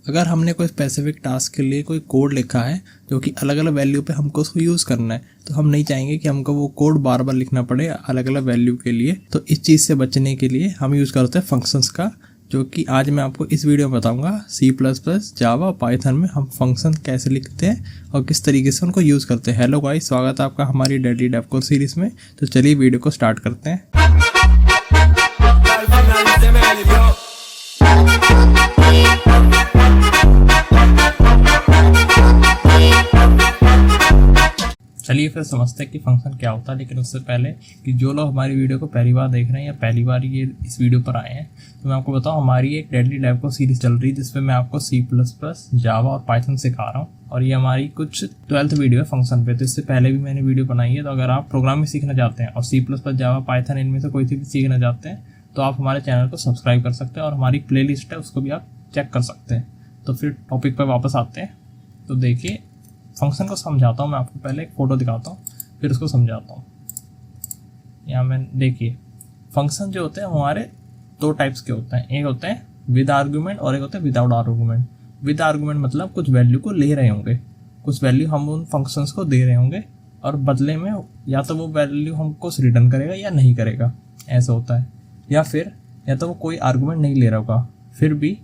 अगर हमने कोई स्पेसिफिक टास्क के लिए कोई कोड लिखा है जो कि अलग अलग वैल्यू पे हमको उसको यूज़ करना है, तो हम नहीं चाहेंगे कि हमको वो कोड बार बार लिखना पड़े अलग अलग वैल्यू के लिए। तो इस चीज़ से बचने के लिए हम यूज़ करते हैं फंक्शंस का, जो कि आज मैं आपको इस वीडियो में बताऊंगा। C++, जावा और पाइथन में हम फंक्शन कैसे लिखते हैं और किस तरीके से उनको यूज़ करते हैं। हेलो गाइस, स्वागत है आपका हमारी डेली डेव कोर्स सीरीज़ में। तो चलिए वीडियो को स्टार्ट करते हैं। चलिए फिर समझते हैं कि फंक्शन क्या होता है। लेकिन उससे पहले कि जो लोग हमारी वीडियो को पहली बार देख रहे हैं या पहली बार ये इस वीडियो पर आए हैं, तो मैं आपको बताऊं, हमारी एक डेली डेव कोर्स सीरीज़ चल रही है जिसपे मैं आपको C++, जावा और पाइथन सिखा रहा हूँ। और ये हमारी कुछ 12th वीडियो है फंक्शन पे। तो इससे पहले भी मैंने वीडियो बनाई है। तो अगर आप प्रोग्रामिंग सीखना चाहते हैं और C++, जावा, पाइथन इनमें से कोई सी भी सीखना चाहते हैं, तो आप हमारे चैनल को सब्सक्राइब कर सकते हैं और हमारी प्ले लिस्ट है उसको भी आप चेक कर सकते हैं। तो फिर टॉपिक पर वापस आते हैं। तो देखिए, फंक्शन को समझाता हूँ मैं आपको। पहले एक फ़ोटो दिखाता हूँ, फिर उसको समझाता हूँ। यहाँ में देखिए, फंक्शन जो होते हैं हमारे दो टाइप्स के होते हैं। एक होते हैं विद आर्गूमेंट और एक होते हैं विदाउट आर्गूमेंट। विद आर्गूमेंट मतलब कुछ वैल्यू को ले रहे होंगे, कुछ वैल्यू हम उन फंक्शंस को दे रहे होंगे और बदले में या तो वो वैल्यू हमको रिटर्न करेगा या नहीं करेगा, ऐसा होता है। या तो वो कोई आर्गूमेंट नहीं ले रहा होगा, फिर भी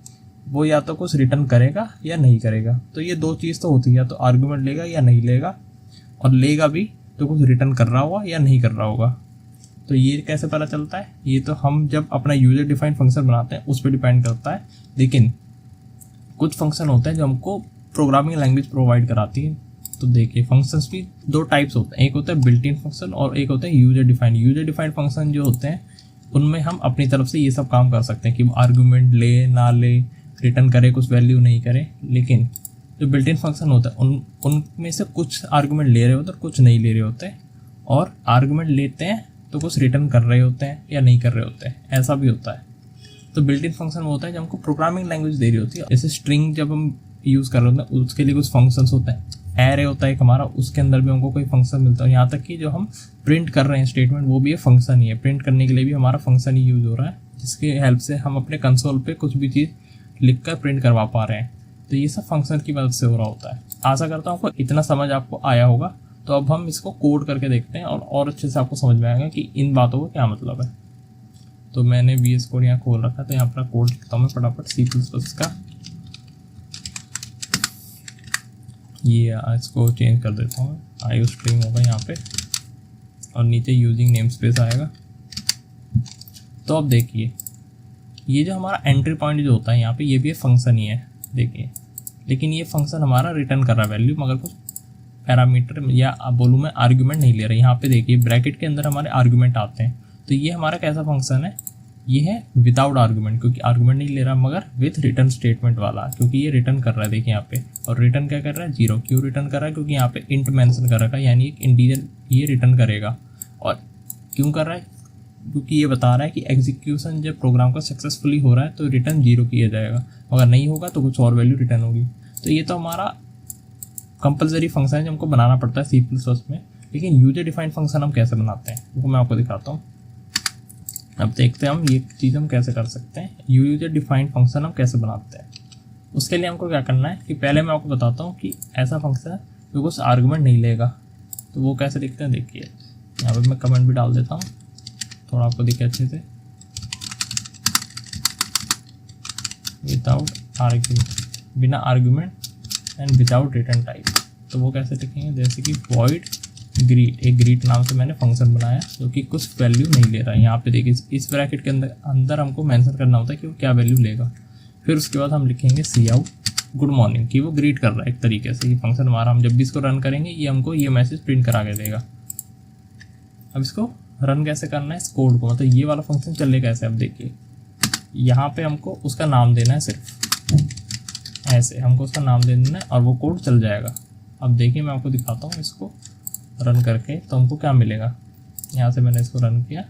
वो या तो कुछ रिटर्न करेगा या नहीं करेगा। तो ये दो चीज़ तो होती है, या तो आर्गूमेंट लेगा या नहीं लेगा, और लेगा भी तो कुछ रिटर्न कर रहा होगा या नहीं कर रहा होगा। तो ये कैसे पता चलता है? ये तो हम जब अपना यूजर डिफाइंड फंक्शन बनाते हैं उस पर डिपेंड करता है। लेकिन कुछ फंक्शन होते हैं जो हमको प्रोग्रामिंग लैंग्वेज प्रोवाइड कराती है। तो देखिए, फंक्शंस भी दो टाइप्स होते हैं। एक होता है बिल्ट इन फंक्शन और एक होता है user defined. User defined function जो होते हैं उनमें हम अपनी तरफ से ये सब काम कर सकते हैं कि आर्गूमेंट ले ना ले, रिटर्न करे, कुछ वैल्यू नहीं करे। लेकिन जो बिल्ट इन फंक्शन होता है उनमें से कुछ आर्गूमेंट ले रहे होते हैं और कुछ नहीं ले रहे होते, और आर्गूमेंट लेते हैं तो कुछ रिटर्न कर रहे होते हैं या नहीं कर रहे होते हैं, ऐसा भी होता है। तो बिल्ट इन फंक्शन वो होता है जब हमको प्रोग्रामिंग लैंग्वेज दे रही होती है। जैसे स्ट्रिंग जब हम यूज़ कर रहे होते हैं उसके लिए कुछ फंक्शंस होते हैं। एरे होता है एक हमारा, उसके अंदर भी हमको कोई फंक्शन मिलता है। यहाँ तक कि जो हम प्रिंट कर रहे हैं स्टेटमेंट, वो भी एक फंक्शन ही है। प्रिंट करने के लिए भी हमारा फंक्शन ही यूज़ हो रहा है, जिसकी हेल्प से हम अपने कंसोल पे कुछ भी चीज़ लिख कर प्रिंट करवा पा रहे हैं। तो ये सब फंक्शन की मदद से हो रहा होता है। आशा करता हूँ आपको इतना समझ आपको आया होगा। तो अब हम इसको कोड करके देखते हैं और अच्छे से आपको समझ में आएगा कि इन बातों का क्या मतलब है। तो मैंने VS कोड यहाँ खोल रखा है, तो यहाँ पर कोड लिखता हूँ मैं फटाफट C++ का। ये इसको चेंज कर देता हूँ, IO स्ट्रीम होगा यहाँ पे और नीचे यूजिंग नेम स्पेस आएगा। तो अब देखिए, ये जो हमारा एंट्री पॉइंट जो होता है यहाँ पे, ये भी एक फंक्शन ही है देखिए। लेकिन ये फंक्शन हमारा रिटर्न कर रहा है वैल्यू, मगर कुछ पैरामीटर या बोलूँ मैं आर्गूमेंट नहीं ले रहा। यहाँ पे देखिए ब्रैकेट के अंदर हमारे आर्गूमेंट आते हैं। तो ये हमारा कैसा फंक्शन है? ये है विदाउट आर्गूमेंट, क्योंकि आर्गूमेंट नहीं ले रहा, मगर विथ रिटर्न स्टेटमेंट वाला, क्योंकि ये रिटर्न कर रहा है देखिए यहाँ पे। और रिटर्न क्या कर रहा है? 0। क्यों रिटर्न कर रहा है? क्योंकि यहाँ पे इंट मेंशन कर रखा है, यानी एक इंटीजर ये रिटर्न करेगा। और क्यों कर रहा है? क्योंकि ये बता रहा है कि एग्जीक्यूशन जब प्रोग्राम का सक्सेसफुली हो रहा है तो रिटर्न 0 किया जाएगा, अगर नहीं होगा तो कुछ और वैल्यू रिटर्न होगी। तो ये तो हमारा कंपलसरी फंक्शन है जो हमको बनाना पड़ता है C++ में। लेकिन यूजर डिफाइंड फंक्शन हम कैसे बनाते हैं वो मैं आपको दिखाता हूँ। अब देखते हैं हम ये चीज़ हम कैसे कर सकते हैं। यूजर डिफाइंड फंक्शन हम कैसे बनाते हैं। उसके लिए हमको क्या करना है कि पहले मैं आपको बताता हूँ कि ऐसा फंक्शन है जो कुछ आर्गूमेंट नहीं लेगा, तो वो कैसे लिखते हैं। देखिए यहाँ पर मैं कमेंट भी डाल देता हूँ, थोड़ा आपको दिखे अच्छे से। विदाउट आर्गूमेंट, बिना argument and without return type. तो वो कैसे लिखेंगे? जैसे कि वॉइड ग्रीट, एक ग्रीट नाम से मैंने फंक्शन बनाया जो कि कुछ वैल्यू नहीं ले रहा है। यहाँ पे देखिए इस ब्रैकेट के अंदर हमको मेंशन करना होता है कि वो क्या वैल्यू लेगा। फिर उसके बाद हम लिखेंगे cout गुड मॉर्निंग, कि वो ग्रीट कर रहा है एक तरीके से। ये फंक्शन हमारा, हम जब भी इसको रन करेंगे ये हमको ये मैसेज प्रिंट करा के देगा। अब इसको रन कैसे करना है इस कोड को, मतलब ये वाला फंक्शन चलेगा कैसे। अब देखिए यहाँ पे हमको उसका नाम देना है, सिर्फ ऐसे हमको उसका नाम दे देना है और वो कोड चल जाएगा। अब देखिए मैं आपको दिखाता हूँ इसको रन करके, तो हमको क्या मिलेगा। यहाँ से मैंने इसको रन किया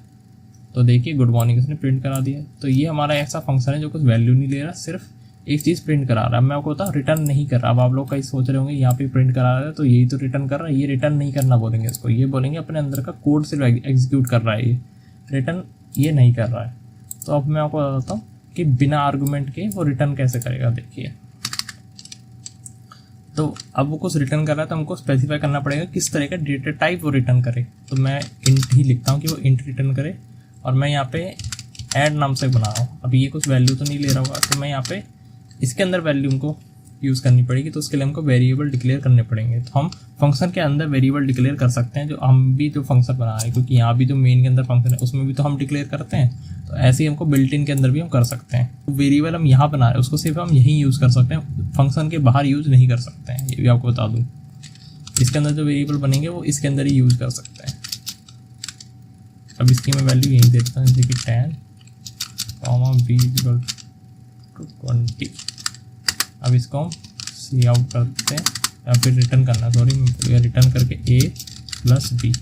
तो देखिए गुड मॉर्निंग इसने प्रिंट करा दिया। तो ये हमारा ऐसा फंक्शन है जो कुछ वैल्यू नहीं ले रहा, सिर्फ एक चीज़ प्रिंट करा रहा है। मैं आपको बताऊँ रिटर्न नहीं कर रहा। अब आप लोग कहीं सोच रहे होंगे यहाँ पे प्रिंट करा रहा है तो यही तो रिटर्न कर रहा है। ये रिटर्न नहीं करना बोलेंगे इसको, ये बोलेंगे अपने अंदर का कोड सिर्फ एग्जीक्यूट कर रहा है, ये रिटर्न ये नहीं कर रहा है। तो अब मैं आपको बताता हूँ कि बिना आर्गूमेंट के वो रिटर्न कैसे करेगा। देखिए तो अब वो कुछ रिटर्न कर रहा है तो हमको स्पेसिफाई करना पड़ेगा किस तरह का डेटा टाइप वो रिटर्न करे। तो मैं इंट ही लिखता हूँ कि वो इंट रिटर्न करे, और मैं यहाँ पे ऐड नाम से बना रहा हूँ। अभी ये कुछ वैल्यू तो नहीं ले रहा होगा, तो मैं यहाँ पे इसके अंदर वैल्यू हमको यूज़ करनी पड़ेगी। तो उसके लिए हमको वेरिएबल डिक्लेयर करने पड़ेंगे। तो हम फंक्शन के अंदर वेरिएबल डिक्लेयर कर सकते हैं, जो हम भी जो फंक्शन बना रहे हैं, क्योंकि यहाँ भी जो मेन के अंदर फंक्शन है उसमें भी तो हम डिक्लेयर करते हैं। तो ऐसे ही हमको बिल्ट इन के अंदर भी हम कर सकते हैं। तो वेरिएबल हम यहाँ बना रहे हैं उसको सिर्फ हम यहीं यूज़ कर सकते हैं, फंक्शन के बाहर यूज़ नहीं कर सकते हैं। ये भी आपको बता दूँ, इसके अंदर जो वेरिएबल बनेंगे वो इसके अंदर ही यूज़ कर सकते हैं। अब इसकी मैं वैल्यू यहीं देता हूँ, जैसे कि 10, b = 20। अब इसको हम सी आउट करते हैं, या फिर रिटर्न करना, सॉरी रिटर्न करके a + b।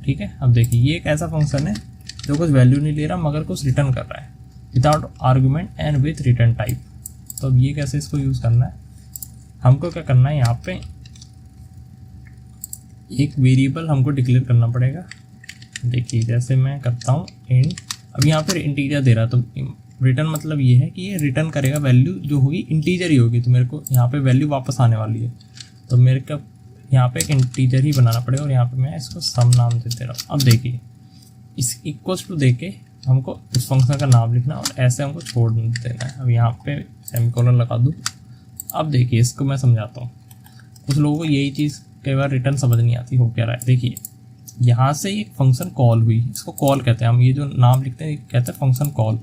ठीक है, अब देखिए ये एक ऐसा फंक्शन है जो कुछ वैल्यू नहीं ले रहा मगर कुछ रिटर्न कर रहा है, without argument and with return type. तो अब ये कैसे इसको यूज़ करना है, हमको क्या करना है, यहाँ पे एक वेरिएबल हमको डिक्लेयर करना पड़ेगा। देखिए जैसे मैं करता हूँ इंट, अब यहाँ पर इंटीजर दे रहा है, तो रिटर्न मतलब ये है कि ये रिटर्न करेगा वैल्यू जो होगी इंटीजर ही होगी। तो मेरे को यहाँ पे वैल्यू वापस आने वाली है, तो मेरे को यहाँ पे एक इंटीजर ही बनाना पड़ेगा, और यहाँ पे मैं इसको सम नाम दे दे रहा हूँ। अब देखिए इस इक्वल्स टू दे के हमको उस फंक्शन का नाम लिखना और ऐसे हमको छोड़ देना है। अब यहाँ पे सेमीकोलन लगा दूँ। अब देखिए इसको मैं समझाता हूँ, कुछ लोगों को यही चीज़ कई बार रिटर्न समझ नहीं आती हो क्या रहा है। देखिए यहाँ से एक फंक्शन कॉल हुई, इसको कॉल कहते हैं हम, ये जो नाम लिखते हैं कहते हैं फंक्शन कॉल।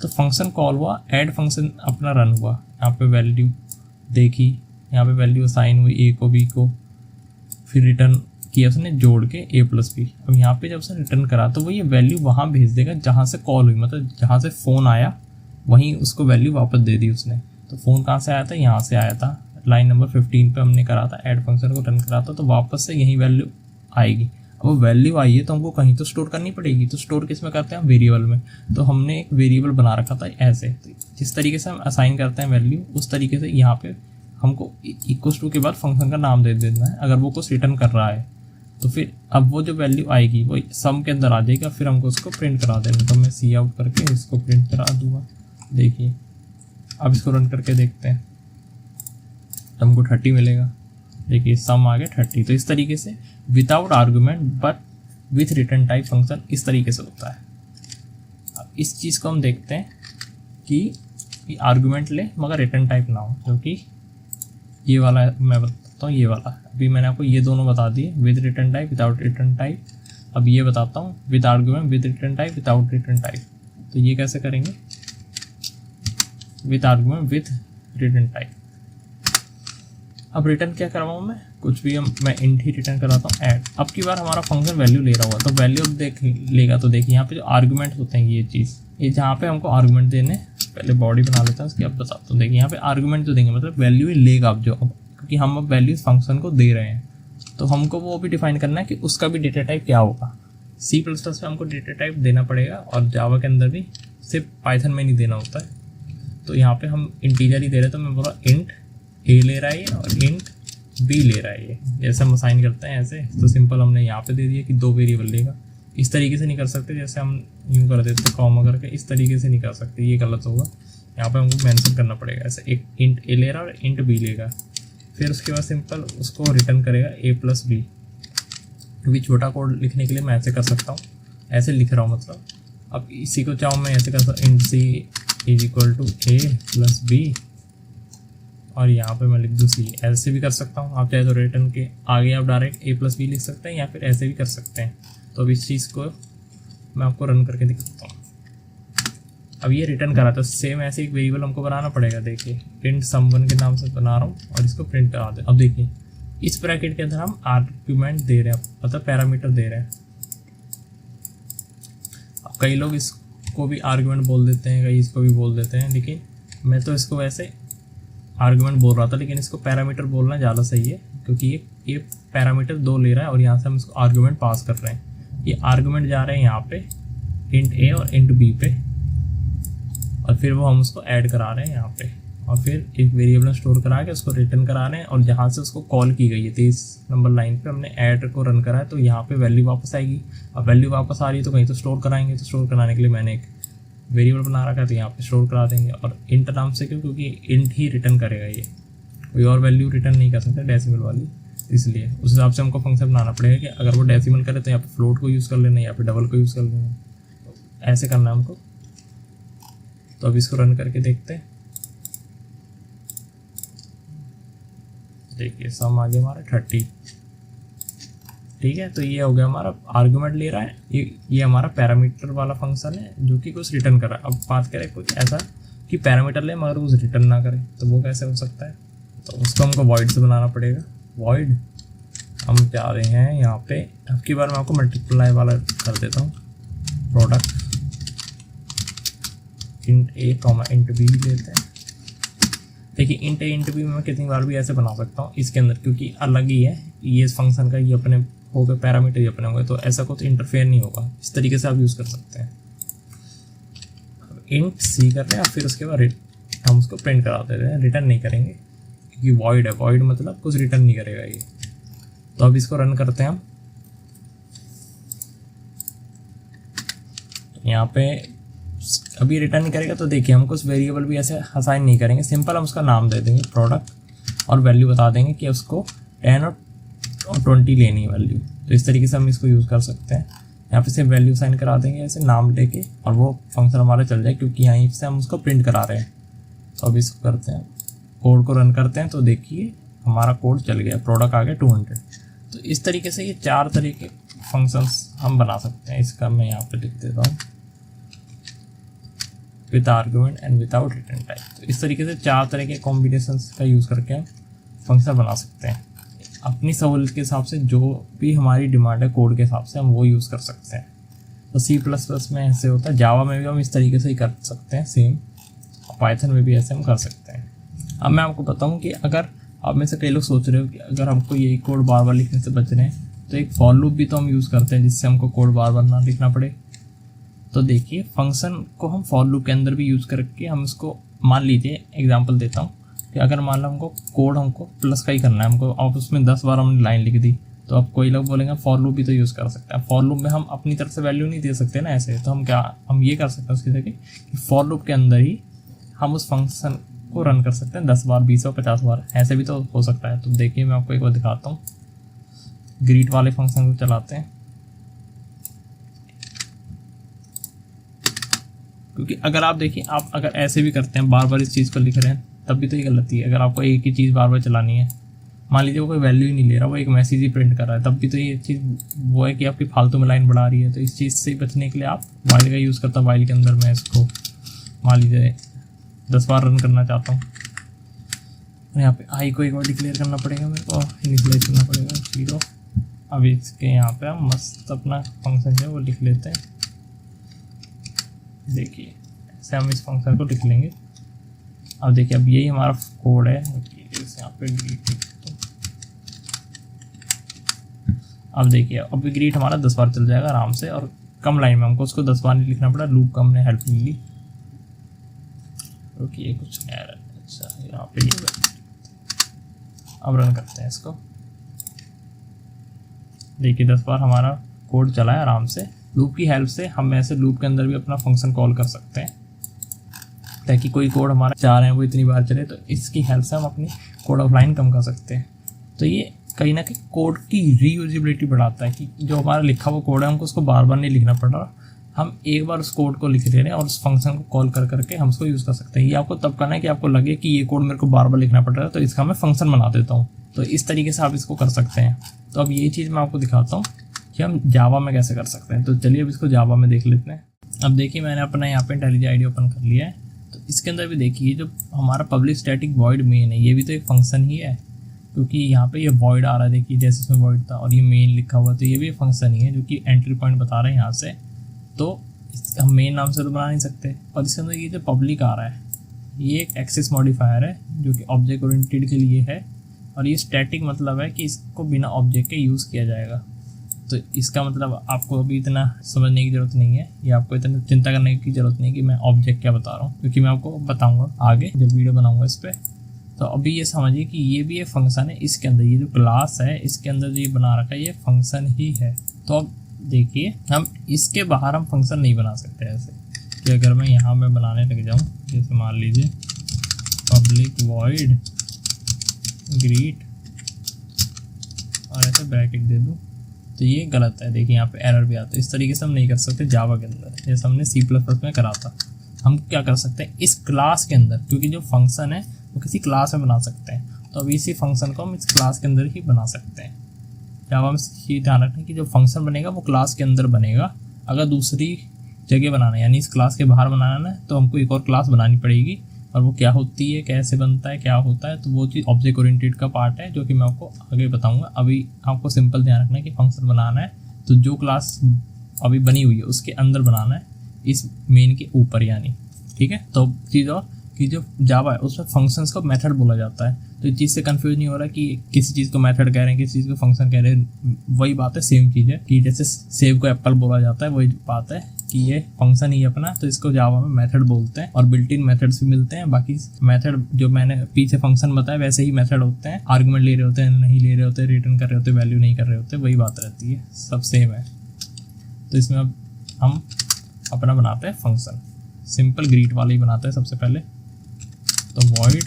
तो फंक्शन कॉल हुआ, ऐड फंक्शन अपना रन हुआ, यहाँ पे वैल्यू देखी, यहाँ पे वैल्यू असाइन हुई ए को बी को, फिर रिटर्न किया उसने जोड़ के a + b। अब यहाँ पे जब उसने रिटर्न करा तो वो ये वैल्यू वहाँ भेज देगा जहाँ से कॉल हुई, मतलब जहाँ से फ़ोन आया वहीं उसको वैल्यू वापस दे दी उसने। तो फ़ोन कहाँ से आया था, यहाँ से आया था, लाइन नंबर 15 पे हमने करा था, ऐड फंक्शन को रन करा था, तो वापस से यही वैल्यू आएगी। अब वैल्यू आई है तो हमको कहीं तो स्टोर करनी पड़ेगी। तो स्टोर किस में करते हैं, वेरिएबल में। तो हमने एक वेरिएबल बना रखा था ऐसे, जिस तरीके से हम असाइन करते हैं वैल्यू उस तरीके से यहाँ पे हमको इक्वल्स टू के बाद फंक्शन का नाम दे देना है। अगर वो कुछ रिटर्न कर रहा है तो फिर अब वो जो वैल्यू आएगी वो सम के अंदर आ जाएगा, फिर हमको उसको प्रिंट करा देना। तो मैं सी आउट करके इसको प्रिंट करा दूंगा। देखिए अब इसको रन करके देखते हैं तो हमको 30 मिलेगा। देखिए सम आ गया 30। तो इस तरीके से without argument but with return type function इस तरीके से होता है। अब इस चीज़ को हम देखते हैं कि आर्गूमेंट ले मगर रिटर्न टाइप ना हो, क्योंकि ये वाला मैं बताता हूँ, ये वाला अभी मैंने आपको ये दोनों बता दिए, with return type without return type. अब ये बताता हूँ with argument with return type without return type. तो ये कैसे करेंगे, with argument with return type. अब रिटर्न क्या करवाऊँ मैं, कुछ भी मैं इंट ही रिटर्न कराता हूँ ऐड। अब की बार हमारा फंक्शन वैल्यू ले रहा हुआ, तो वैल्यू अब देख लेगा। तो देखिए यहाँ पे जो आर्गूमेंट होते हैं ये चीज़, ये जहाँ पे हमको आर्गूमेंट देने, पहले बॉडी बना लेता हूँ उसकी, अब बताता हूँ। देखिए यहाँ पे आर्गूमेंट जो देंगे मतलब वैल्यू ही लेगा अब जो, क्योंकि हम अब वैल्यू फंक्शन को दे रहे हैं तो हमको वो भी डिफाइन करना है कि उसका भी डेटा टाइप क्या होगा। C++ में हमको डेटा टाइप देना पड़ेगा, और जावा के अंदर भी, सिर्फ पाइथन में नहीं देना होता है। तो यहाँ पे हम इंटीजर ही दे रहे हैं, तो मैं बोला इंट a ले रहा है और इंट b ले रहा है। ये जैसे हम असाइन करते हैं ऐसे, तो सिंपल हमने यहाँ पे दे दिया कि 2 वेरिएबल लेगा। इस तरीके से नहीं कर सकते, जैसे हम यूँ कर देते तो कॉमा करके, इस तरीके से नहीं कर सकते, ये गलत होगा। यहाँ पे हमको मेंशन करना पड़ेगा ऐसे, एक इंट a ले रहा और इंट b लेगा, फिर उसके बाद सिंपल उसको रिटर्न करेगा a + b। क्योंकि छोटा कोड लिखने के लिए मैं ऐसे कर सकता हूँ, ऐसे लिख रहा हूँ मतलब। अब इसी को चाहूँ मैं ऐसे कर सकता हूँ, इंट c = a + b, और यहाँ पे मैं लिख दूँ c। ऐसे भी कर सकता हूँ, आप चाहे तो रिटर्न के आगे आप डायरेक्ट a + b लिख सकते हैं, या फिर ऐसे भी कर सकते हैं। तो अब इस चीज़ को मैं आपको रन करके दिखाता हूँ। अब ये रिटर्न करा था, सेम ऐसे एक वेरिएबल हमको बनाना पड़ेगा। देखिए इंट sum1 के नाम से बना रहा हूँ और इसको प्रिंट करा दे। अब देखिए इस ब्रैकेट के अंदर हम आर्गुमेंट दे रहे हैं, मतलब पैरामीटर दे रहे हैं। अब कई लोग इसको भी आर्गुमेंट बोल देते हैं, कई इसको भी बोल देते हैं, लेकिन मैं तो इसको वैसे आर्गुमेंट बोल रहा था, लेकिन इसको पैरामीटर बोलना ज़्यादा सही है, क्योंकि ये पैरामीटर 2 ले रहा है और यहाँ से हम इसको आर्गुमेंट पास कर रहे हैं। ये आर्गुमेंट जा रहे हैं यहाँ पे इंट a और इंट b पे, और फिर वो हम उसको ऐड करा रहे हैं यहाँ पे, और फिर एक वेरिएबल स्टोर करा के उसको रिटर्न करा रहे हैं। और जहाँ से उसको कॉल की गई है 23 नंबर लाइन पे हमने ऐड को रन करा है, तो यहाँ पे वैल्यू वापस आएगी। अब वैल्यू वापस आ रही है तो कहीं तो स्टोर कराएंगे, तो स्टोर कराने के लिए मैंने एक वेरिएबल बना रखा है, तो यहाँ पे स्टोर करा देंगे। और इंट नाम से क्यों, क्योंकि इंट ही रिटर्न करेगा ये। कोई और वैल्यू रिटर्न नहीं कर सकते डेसिमल वाली, इसलिए उस हिसाब से हमको फंक्शन बनाना पड़ेगा कि अगर वो डेसिमल करे तो यहाँ पे फ्लोट को यूज़ कर लेना, यहाँ पे डबल को यूज़ कर लेना, ऐसे करना है हमको। तो अब इसको रन करके देखते हैं। देखिए सम आ गया हमारा 30, ठीक है। तो ये हो गया हमारा आर्गुमेंट ले रहा है, ये हमारा पैरामीटर वाला फंक्शन है जो कि कुछ रिटर्न कर रहा है। अब बात करें कुछ ऐसा कि पैरामीटर ले मगर कुछ रिटर्न ना करे, तो वो कैसे हो सकता है? तो उसको हमको वॉइड से बनाना पड़ेगा। वॉइड हम जा रहे हैं यहाँ पे, अब की बार मैं आपको मल्टीप्लाई वाला कर देता हूँ। प्रोडक्ट इंट ए कॉमा इंट बी लेते हैं। देखिए इंट ए इंट बी मैं कितनी बार भी ऐसे बना सकता हूँ इसके अंदर, क्योंकि अलग ही है ये इस फंक्शन का, ये अपने हो गए पैरामीटर, ये अपने होंगे, तो ऐसा कुछ इंटरफेयर नहीं होगा। इस तरीके से आप यूज़ कर सकते हैं। इंट सी कर रहे हैं, फिर उसके बाद हम उसको प्रिंट करा देते हैं, रिटर्न नहीं करेंगे क्योंकि वॉइड है। वॉइड मतलब कुछ रिटर्न नहीं करेगा ये। तो अब इसको रन करते हैं हम। यहाँ पे अभी रिटर्न नहीं करेगा, तो देखिए हम कुछ वेरिएबल भी ऐसे असाइन नहीं करेंगे, सिंपल हम उसका नाम दे देंगे प्रोडक्ट, और वैल्यू बता देंगे कि उसको 10 और 20 लेनी है वैल्यू। तो इस तरीके से हम इसको यूज़ कर सकते हैं। यहाँ पे सिर्फ वैल्यू साइन करा देंगे ऐसे नाम लेके, और वो फंक्शन हमारा चल जाए, क्योंकि यहीं से हम उसको प्रिंट करा रहे हैं। तो अब इसको करते हैं, कोड को रन करते हैं, तो देखिए हमारा कोड चल गया, प्रोडक्ट आ गया 200। तो इस तरीके से ये 4 तरीके फंक्शंस हम बना सकते हैं। इसका मैं यहाँ पे लिख देता हूँ, with argument and without return type. तो इस तरीके से 4 तरह के कॉम्बिनेशंस का यूज़ करके हम फंक्शन बना सकते हैं। अपनी सहूलियत के हिसाब से जो भी हमारी डिमांड है कोड के हिसाब से हम वो यूज़ कर सकते हैं। तो C++ में ऐसे होता है, जावा में भी हम इस तरीके से ही कर सकते हैं सेम, पाइथन में भी ऐसे हम कर सकते हैं। अब मैं आपको बताऊं कि अगर आप में से कई लोग सोच रहे हो कि अगर हमको यही कोड बार बार लिखने से बच रहे हैं, तो एक फॉर लूप भी तो हम यूज़ करते हैं जिससे हमको कोड बार बार ना लिखना पड़े। तो देखिए फंक्शन को हम फॉर लूप के अंदर भी यूज़ करके हम इसको, मान लीजिए एग्जांपल देता हूँ कि अगर मान लो हमको कोड हमको प्लस का ही करना है, हमको अब उसमें 10 बार हमने लाइन लिख दी, तो अब कोई लोग बोलेंगे फॉर लूप भी तो यूज़ कर सकते हैं। फॉर लूप में हम अपनी तरफ से वैल्यू नहीं दे सकते ना ऐसे, तो हम ये कर सकते हैं उसकी जगह कि फॉर लूप के अंदर ही हम उस फंक्शन को रन कर सकते हैं 10 बार, 20 और 50 बार, ऐसे भी तो हो सकता है। तो देखिए मैं आपको एक बार दिखाता हूँ, ग्रीट वाले फंक्शन को चलाते हैं, क्योंकि अगर आप देखिए आप अगर ऐसे भी करते हैं बार बार इस चीज़ को लिख रहे हैं तब भी तो ये गलती है। अगर आपको एक ही चीज़ बार बार चलानी है, मान लीजिए वो कोई वैल्यू ही नहीं ले रहा, वो एक मैसेज ही प्रिंट कर रहा है, तब भी तो ये चीज़ वो है कि आपकी फालतू में लाइन बढ़ा रही है। तो इस चीज़ से बचने के लिए आप वाइल का यूज़ करता हूँ। वाइल के अंदर मैं इसको मान लीजिए 10 बार रन करना चाहता हूँ, यहाँ पे आई को एक बार डिक्लेयर करना पड़ेगा मेरे को, इनिशियलाइज करना पड़ेगा 0। अब इसके यहाँ पे हम मस्त अपना फंक्शन जो है वो लिख लेते हैं। देखिए ऐसे हम इस फंक्शन को लिख लेंगे। अब देखिए अब यही हमारा कोड है, यहाँ पे ग्रीट। अब देखिए अब ग्रीट हमारा 10 बार चल जाएगा आराम से, और कम लाइन में हमको उसको 10 बार नहीं लिखना पड़ा, लूप का हमने हेल्प ले ली। ओके ये कुछ एरर, अच्छा यहाँ पे ये। अब रन करते हैं इसको, देखिए 10 बार हमारा कोड चला है आराम से। लूप की हेल्प से हम ऐसे लूप के अंदर भी अपना फंक्शन कॉल कर सकते हैं, ताकि कोई कोड हमारा चाह रहे हैं वो इतनी बार चले, तो इसकी हेल्प से हम अपनी कोड ऑफ लाइन कम कर सकते हैं। तो ये कहीं ना कहीं कोड की रीयूजेबिलिटी बढ़ाता है कि जो हमारा लिखा हुआ कोड है हमको उसको बार बार नहीं लिखना पड़ रहा, हम एक बार उस कोड को लिख दे रहे हैं और उस फंक्शन को कॉल कर करके हम उसको यूज़ कर सकते हैं। ये आपको तब करना है कि आपको लगे कि ये कोड मेरे को बार बार लिखना पड़ रहा है, तो इसका मैं फंक्शन बना देता हूँ। तो इस तरीके से आप इसको कर सकते हैं। तो अब ये चीज़ मैं आपको दिखाता हूँ कि हम जावा में कैसे कर सकते हैं। तो चलिए अब इसको जावा में देख लेते हैं। अब देखिए मैंने अपना यहाँ पे इंटेलिजेंट आईडी ओपन कर लिया है। तो इसके अंदर भी देखिए जो हमारा पब्लिक स्टैटिक वॉइड मेन है, ये भी तो एक फंक्शन ही है, क्योंकि यहाँ पे ये वॉइड आ रहा है, देखिए जैसे इसमें वॉइड था और ये मेन लिखा हुआ, तो ये भी फंक्शन ही है जो कि एंट्री पॉइंट बता रहे हैं यहाँ से। तो हम मेन नाम से तो बना नहीं सकते। और इसके अंदर ये जो पब्लिक आ रहा है ये एक एक्सेस मॉडिफायर है जो कि ऑब्जेक्ट ओरिएंटेड के लिए है, और ये स्टैटिक मतलब है कि इसको बिना ऑब्जेक्ट के यूज़ किया जाएगा। तो इसका मतलब आपको अभी इतना समझने की ज़रूरत नहीं है, या आपको इतना चिंता करने की ज़रूरत नहीं कि मैं ऑब्जेक्ट क्या बता रहा हूँ, क्योंकि मैं आपको बताऊँगा आगे जब वीडियो बनाऊँगा इस पर। तो अभी ये समझिए कि ये भी एक फंक्शन है, इसके अंदर ये जो क्लास है इसके अंदर जो ये बना रखा है ये फंक्शन ही है। तो अब देखिए हम इसके बाहर हम फंक्शन नहीं बना सकते ऐसे कि अगर मैं यहाँ में बनाने लग जाऊँ, जैसे मान लीजिए पब्लिक वॉइड ग्रीट और ऐसे ब्रैकेट दे दूँ तो ये गलत है। देखिए यहाँ पे एरर भी आता है। इस तरीके से हम नहीं कर सकते जावा के अंदर, जैसे हमने C++ में करा था। हम क्या कर सकते हैं, इस क्लास के अंदर, क्योंकि जो फंक्शन है वो किसी क्लास में बना सकते हैं, तो अब इसी फंक्शन को हम इस क्लास के अंदर ही बना सकते हैं। जावा में ये ध्यान रखना कि जो फंक्शन बनेगा वो क्लास के अंदर बनेगा। अगर दूसरी जगह बनाना है, यानी इस क्लास के बाहर बनाना है, तो हमको एक और क्लास बनानी पड़ेगी। और वो क्या होती है, कैसे बनता है, क्या होता है, तो वो चीज़ ऑब्जेक्ट ओरिएंटेड का पार्ट है, जो कि मैं आपको आगे बताऊंगा। अभी आपको सिंपल ध्यान रखना है कि फंक्शन बनाना है तो जो क्लास अभी बनी हुई है उसके अंदर बनाना है, इस मेन के ऊपर यानी, ठीक है। तो चीज़ और कि जो जावा है उसमें फंक्शंस को मेथड बोला जाता है, तो इस चीज़ से कंफ्यूज नहीं हो रहा कि किसी चीज़ को मेथड कह रहे हैं, किसी चीज़ को फंक्शन कह रहे हैं। वही बात है, सेम चीज़ है कि जैसे सेव को एप्पल बोला जाता है, वही बात है कि ये फंक्शन ही अपना, तो इसको जावा में मेथड बोलते हैं। और बिल्ट इन मेथड्स भी मिलते हैं। बाकी मेथड जो मैंने पीछे फंक्शन बताया वैसे ही मेथड होते हैं, आर्गुमेंट ले रहे होते हैं, नहीं ले रहे होते, रिटर्न कर रहे होते, वैल्यू नहीं कर रहे होते, वही बात रहती है, सब सेम है। तो इसमें अब हम अपना बनाते हैं फंक्शन, सिंपल ग्रीट वाला ही बनाते हैं सबसे पहले। तो वॉइड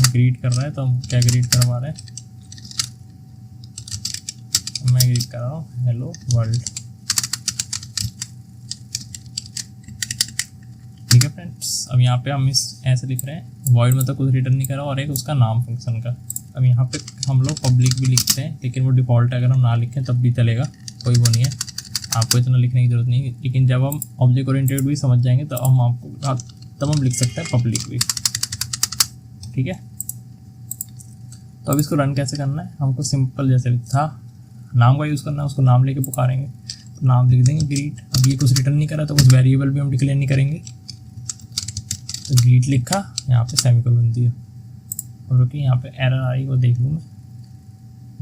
ग्रीट कर रहा है, तो हम क्या ग्रीट करवा रहे हैं, मैं ग्रीट कर रहा हूँ हेलो वर्ल्ड, ठीक है फ्रेंड्स। अब यहाँ पे हम इस ऐसे लिख रहे हैं, वॉइड मतलब कुछ रिटर्न नहीं कर रहा और एक उसका नाम फंक्शन का। अब यहाँ पे हम लोग पब्लिक भी लिखते हैं, लेकिन वो डिफ़ॉल्ट है, अगर हम ना लिखें तब भी चलेगा, कोई वो नहीं है, आपको इतना लिखने की ज़रूरत नहीं है। लेकिन जब हम ऑब्जेक्ट ओरिएंटेड भी समझ जाएंगे तो हम आपको तब हम लिख सकते हैं पब्लिक भी, ठीक है। तो अब इसको रन कैसे करना है, हमको सिंपल जैसे था नाम का यूज़ करना है, उसको नाम लेके पुकारेंगे, तो नाम लिख देंगे ग्रीट। अब ये कुछ रिटर्न नहीं करा तो कुछ वेरिएबल भी हम डिक्लेयर नहीं करेंगे, तो ग्रीट लिखा, यहाँ पे सेमीकोलन दिया। और रुकी, यहाँ पे एरर आई वो देख लूँ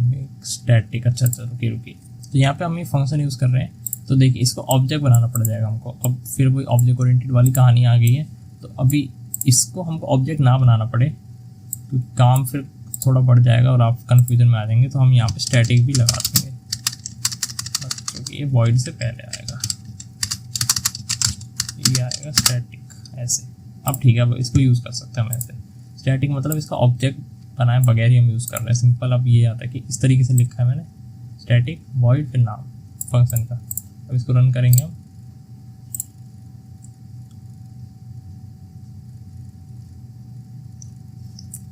मैं, स्टैटिक, अच्छा रुकी। तो यहाँ पे हम ये फंक्शन यूज़ कर रहे हैं, तो देखिए इसको ऑब्जेक्ट बनाना पड़ जाएगा हमको। अब फिर वही ऑब्जेक्ट ओरिएंटेड वाली कहानी आ गई है। तो अभी इसको हमको ऑब्जेक्ट ना बनाना पड़े, क्योंकि काम फिर थोड़ा बढ़ जाएगा और आप कन्फ्यूजन में आ जाएंगे, तो हम यहाँ पे स्टैटिक भी लगा देंगे, क्योंकि ये वॉइड से पहले आएगा, ये आएगा स्टैटिक ऐसे। अब ठीक है, अब इसको यूज़ कर सकते हैं हम ऐसे। स्टैटिक मतलब इसका ऑब्जेक्ट बनाए बगैर ही हम यूज़ कर रहे हैं, सिंपल। अब ये आता है कि इस तरीके से लिखा है मैंने, स्टैटिक वॉइड फिर नाम फंक्शन का। अब इसको रन करेंगे हम,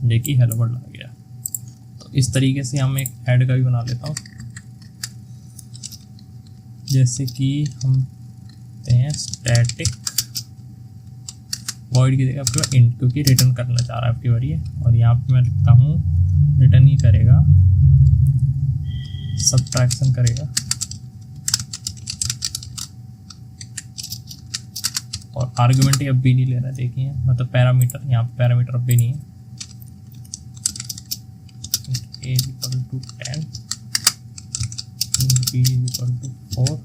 देखिए हेलो वर्ल्ड आ गया। तो इस तरीके से हम एक ऐड का भी बना लेता हूँ, जैसे कि हम देते हैं स्टैटिक वॉइड की जगह आपके इंट, क्योंकि रिटर्न करना चाह रहा है आपकी बारी है। और यहाँ पे मैं लिखता हूँ रिटर्न ही करेगा, सब्ट्रैक्शन करेगा, और आर्गुमेंट अब भी नहीं ले रहा है, देखिए मतलब पैरामीटर, यहाँ पे पैरामीटर अब भी नहीं है। a is equal to 10, b is equal to 4,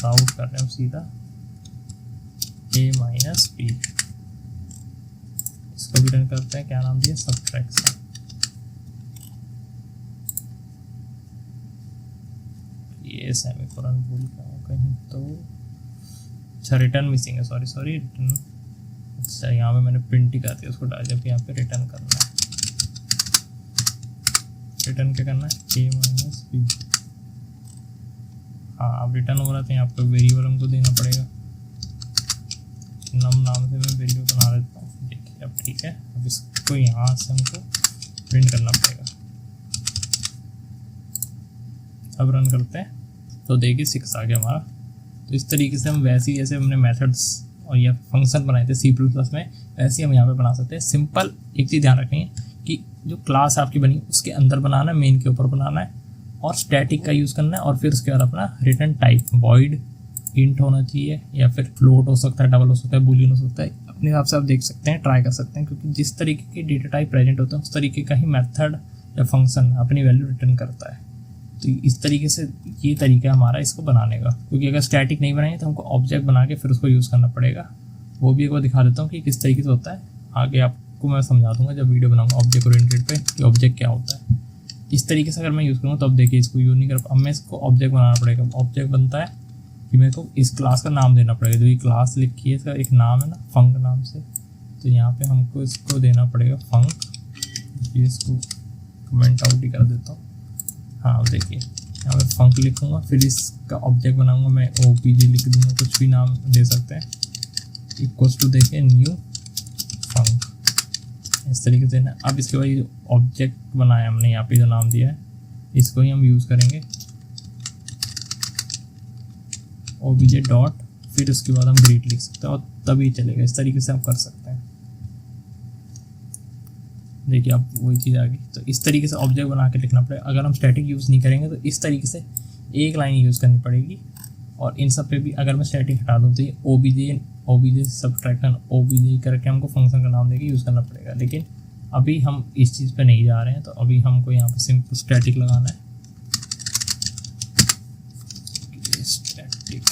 out कर रहे हैं हम सीधा a माइनस b। इसको भी रन करते हैं, क्या नाम दिया, सब्ट्रैक्शन। ये सेमीकोलन भूल गया हूँ कहीं तो, अच्छा रिटर्न मिसिंग है, सॉरी रिटर्न। अच्छा यहाँ पे मैंने प्रिंट ही कर दिया उसको डाल, जबकि यहाँ पे रिटर्न करना है। रिटर्न क्या करना है, a माइनस b। हाँ अब रिटर्न हो रहा है, तो यहाँ पे वेरिएबल हमको देना पड़ेगा, नम नाम से मैं वेरिएबल बना देता हूँ। देखिए अब ठीक है, अब इसको यहाँ से हमको प्रिंट करना पड़ेगा। अब रन करते हैं, तो देखिए 6 आ गया हमारा। तो इस तरीके से हम वैसे ही जैसे हमने मेथड्स और या फंक्शन बनाए थे C++ में, वैसे ही हम यहाँ पे बना सकते हैं। सिंपल एक चीज़ ध्यान रखेंगे कि जो क्लास आपकी बनी उसके अंदर बनाना है, मेन के ऊपर बनाना है, और स्टैटिक का यूज़ करना है। और फिर उसके बाद अपना रिटर्न टाइप वॉइड इंट होना चाहिए, या फिर फ्लोट हो सकता है, डबल हो सकता है, बूलियन हो सकता है, अपने हिसाब से आप देख सकते हैं, ट्राई कर सकते हैं। क्योंकि जिस तरीके के डेटा टाइप प्रेजेंट होता है उस तरीके का ही मेथड या फंक्शन अपनी वैल्यू रिटर्न करता है। तो इस तरीके से ये तरीका है हमारा इसको बनाने का। क्योंकि अगर स्टैटिक नहीं बनाएंगे तो हमको ऑब्जेक्ट बना के फिर उसको यूज़ करना पड़ेगा। वो भी एक बार दिखा देता हूँ कि किस तरीके से होता है, आगे आपको मैं समझा दूंगा जब वीडियो बनाऊंगा ऑब्जेक्ट ओरिएंटेड पे कि ऑब्जेक्ट क्या होता है। इस तरीके से अगर मैं यूज़ करूँगा तो अब देखिए इसको यूज़ नहीं कर, अब मैं इसको ऑब्जेक्ट बनाना पड़ेगा। ऑब्जेक्ट बनता है कि मेरे को इस क्लास का नाम देना पड़ेगा। जो ये क्लास लिखी है इसका एक नाम है ना, फंक नाम से, तो यहाँ पे हमको इसको देना पड़ेगा फंक, इसको कमेंट आउट ही कर देता हूँ। हाँ देखिए यहाँ पे फंक लिखूँगा, फिर इसका ऑब्जेक्ट बनाऊँगा मैं OPJ लिख दूँगा, कुछ भी नाम दे सकते हैं, इक्वल्स टू देखिए न्यू फंक, इस तरीके से ना। अब इसके बाद ये ऑब्जेक्ट बनाया हमने यहाँ पे जो नाम दिया है इसको ही हम यूज़ करेंगे OBJ डॉट, फिर उसके बाद हम ग्रीट लिख सकते हैं और तभी चलेगा। इस तरीके से आप कर सकते हैं। देखिए अब वही चीज़ आ गई। तो इस तरीके से ऑब्जेक्ट बना के लिखना पड़ेगा। अगर हम स्टैटिक यूज़ नहीं करेंगे तो इस तरीके से एक लाइन यूज़ करनी पड़ेगी। और इन सब पे भी अगर मैं स्टैटिक हटा दूँ तो ये OBJ सब्ट्रैक्शन OBJ करके हमको फंक्शन का नाम देके यूज़ करना पड़ेगा। लेकिन अभी हम इस चीज़ पे नहीं जा रहे हैं, तो अभी हमको यहाँ पे सिंपल स्टैटिक लगाना है, स्टैटिक,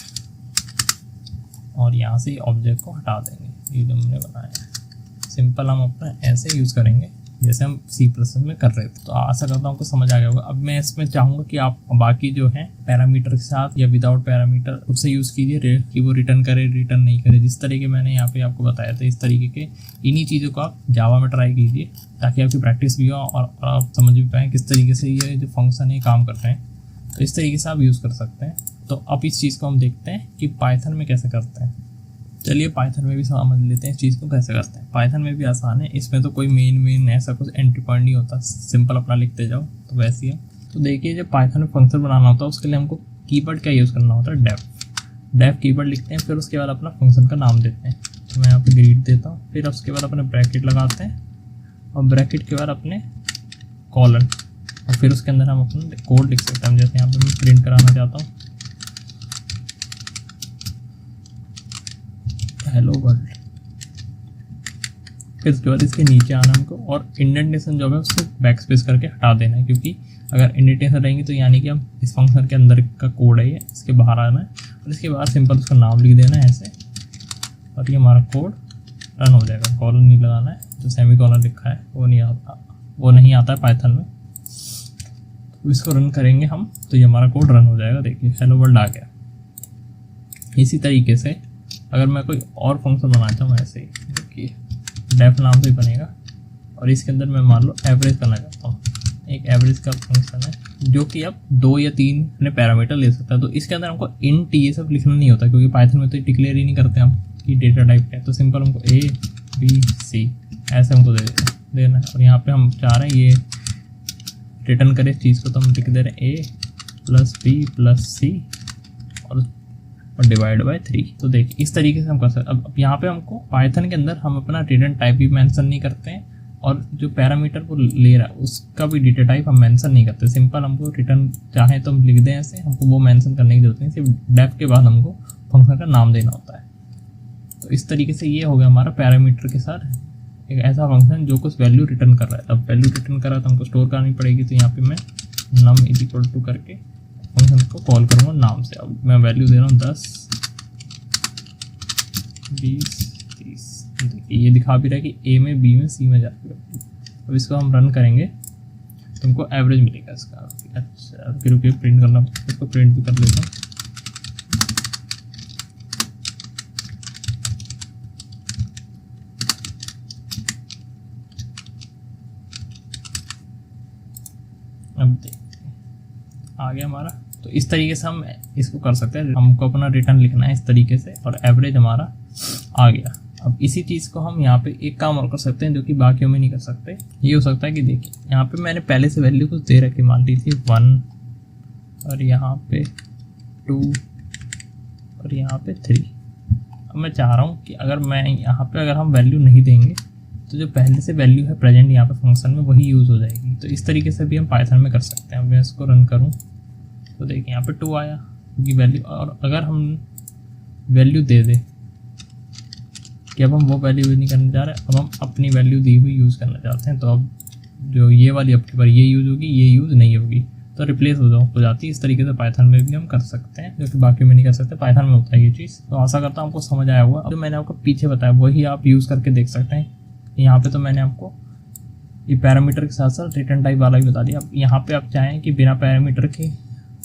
और यहाँ से ऑब्जेक्ट को हटा देंगे ये जो हमने बनाया है। सिंपल हम अपना ऐसे यूज़ करेंगे जैसे हम C++ में कर रहे थे। तो आशा करता हूँ आपको समझ आ गया होगा। अब मैं इसमें चाहूँगा कि आप बाकी जो है पैरामीटर के साथ या विदाउट पैरामीटर उससे यूज़ कीजिए कि वो रिटर्न करे रिटर्न नहीं करे। जिस तरीके मैंने यहाँ पे आपको बताया था, इस तरीके के इन्हीं चीज़ों को आप जावा में ट्राई कीजिए ताकि आपकी प्रैक्टिस भी हो और आप समझ भी पाएँ किस तरीके से ये जो फंक्शन है काम करते हैं। तो इस तरीके से आप यूज़ कर सकते हैं। तो अब इस चीज़ को हम देखते हैं कि पाइथन में कैसे करते हैं। चलिए पाइथन में भी समझ लेते हैं इस चीज़ को कैसे करते हैं। पाइथन में भी आसान है, इसमें तो कोई मेन ऐसा कुछ एंट्री पॉइंट नहीं होता, सिंपल अपना लिखते जाओ तो वैसे ही है। तो देखिए जब पाइथन में फंक्शन बनाना होता है उसके लिए हमको कीवर्ड क्या यूज़ करना होता है, डेफ कीवर्ड लिखते हैं, फिर उसके बाद अपना फंक्शन का नाम देते हैं। तो मैं यहाँ पे ग्रीट देता हूँ, फिर उसके बाद अपने ब्रैकेट लगाते हैं और ब्रैकेट के बाद अपने कॉलन, और फिर उसके अंदर हम अपना कोड लिख सकते हैं। जैसे यहाँ पे मैं प्रिंट कराना चाहता हूँ हेलो वर्ल्ड, फिर उसके बाद इसके नीचे आना हमको और इंडेंटेशन जो है उसको बैकस्पेस करके हटा देना है, क्योंकि अगर इंडेंटेशन रहेंगी तो यानी कि हम इस फंक्शन के अंदर का कोड है ये, इसके बाहर आना है। और इसके बाद सिंपल उसका नाम लिख देना है ऐसे, और ये हमारा कोड रन हो जाएगा। कॉलन नहीं लगाना है, जो सेमी कॉलन लिखा है वो नहीं आता है पाइथन में। तो इसको रन करेंगे हम तो ये हमारा कोड रन हो जाएगा। देखिए हेलो वर्ल्ड आ गया। इसी तरीके से अगर मैं कोई और फंक्शन बनाना चाहूँ ऐसे ही, देखिए डेफ नाम से ही बनेगा और इसके अंदर मैं मान लो एवरेज करना चाहता हूँ। एक एवरेज का फंक्शन है जो कि अब 2 या 3 अपने पैरामीटर ले सकता है। तो इसके अंदर हमको इंट ये सब लिखना नहीं होता, क्योंकि पाइथन में तो डिक्लेयर ही नहीं करते हम कि डेटा टाइप क्या है। तो सिंपल हमको ABC ऐसे हमको देना है। और यहाँ पे हम चाह रहे हैं ये रिटर्न करे इस चीज़ को, तो हम लिख दे रहे हैं A+B+C और डिवाइड बाय 3। तो देखिए इस तरीके से हम कर सकते हैं। अब यहाँ पे हमको पाइथन के अंदर हम अपना रिटर्न टाइप भी मेंशन नहीं करते हैं और जो पैरामीटर वो ले रहा है उसका भी डेटा टाइप हम मेंशन नहीं करते। सिंपल हमको रिटर्न चाहे तो हम लिख दें ऐसे, हमको वो मेंशन करने की जरूरत नहीं, सिर्फ डेफ के बाद हमको फंक्शन का नाम देना होता है। तो इस तरीके से ये हो गया हमारा पैरामीटर के साथ एक ऐसा फंक्शन जो कुछ वैल्यू रिटर्न कर रहा है। अब वैल्यू रिटर्न कर रहा है तो हमको स्टोर करनी पड़ेगी। तो यहाँ पे मैं num = करके फंक्शन को कॉल करूँगा नाम से। अब मैं वैल्यू दे रहा हूँ 10, 20, 30। देखिए ये दिखा भी रहा है कि A में, B में, C में जाती है। अब इसको हम रन करेंगे तो हमको एवरेज मिलेगा इसका। अच्छा फिर प्रिंट करना, इसको प्रिंट भी कर लेता हूँ। अब देखिए आ गया हमारा। तो इस तरीके से हम इसको कर सकते हैं। हमको अपना रिटर्न लिखना है इस तरीके से और एवरेज हमारा आ गया। अब इसी चीज़ को हम यहाँ पे एक काम और कर सकते हैं जो कि बाकियों में नहीं कर सकते। ये हो सकता है कि देखिए यहाँ पे मैंने पहले से वैल्यू कुछ दे रखी, मान लीजिए 1 और यहाँ पे 2 और यहाँ पे 3। अब मैं चाह रहा हूँ कि अगर मैं यहाँ पे अगर हम वैल्यू नहीं देंगे तो जो पहले से वैल्यू है प्रेजेंट यहाँ पे फंक्शन में वही यूज़ हो जाएगी। तो इस तरीके से भी हम पाइथन में कर सकते हैं। मैं इसको रन करूँ तो देखिए यहाँ पे 2 आया क्योंकि वैल्यू, और अगर हम वैल्यू दे दें कि अब हम वो वैल्यू यूज़ नहीं करना चाह रहे, अब हम अपनी वैल्यू दी हुई यूज़ करना चाहते हैं, तो अब जो ये वाली अब की बार ये यूज़ होगी, ये यूज़ नहीं होगी, तो रिप्लेस हो जाती है। इस तरीके से पाइथन में भी हम कर सकते हैं, जो कि बाकी में नहीं कर सकते। पाइथन में होता है ये चीज़। तो आशा करता हूँ आपको समझ आया होगा। जो मैंने आपको पीछे बताया वही आप यूज़ करके देख सकते हैं। यहाँ पे तो मैंने आपको ये पैरामीटर के साथ साथ रिटर्न टाइप वाला भी बता दिया। अब यहाँ पे आप चाहें कि बिना पैरामीटर के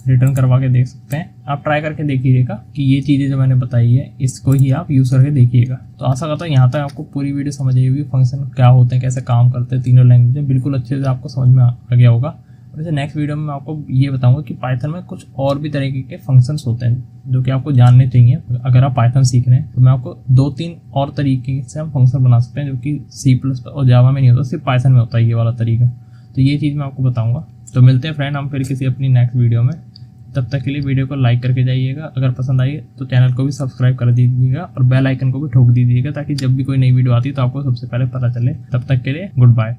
रिटर्न करवा के देख सकते हैं। आप ट्राई करके देखिएगा कि ये चीज़ें जो मैंने बताई है इसको ही आप यूज़ करके देखिएगा। तो आशा करता हूँ यहाँ तक आपको पूरी वीडियो समझ आई होगी, फंक्शन क्या होते हैं, कैसे काम करते हैं, तीनों लैंग्वेज में बिल्कुल अच्छे से आपको समझ में आ गया होगा। वैसे नेक्स्ट वीडियो में मैं आपको ये बताऊंगा कि पाइथन में कुछ और भी तरीके के फंक्शंस होते हैं जो कि आपको जानने चाहिए अगर आप पाइथन सीख रहे हैं। तो मैं आपको 2-3 और तरीके से हम फंक्शन बना सकते हैं जो कि C++ और जावा में नहीं होता, सिर्फ पाइथन में होता है ये वाला तरीका। तो ये चीज़ मैं आपको बताऊँगा। तो मिलते हैं फ्रेंड हम फिर किसी अपनी नेक्स्ट वीडियो में। तब तक के लिए वीडियो को लाइक करके जाइएगा, अगर पसंद आई तो चैनल को भी सब्सक्राइब कर दीजिएगा और बेल आइकन को भी ठोक दीजिएगा ताकि जब भी कोई नई वीडियो आती है तो आपको सबसे पहले पता चले। तब तक के लिए गुड बाय।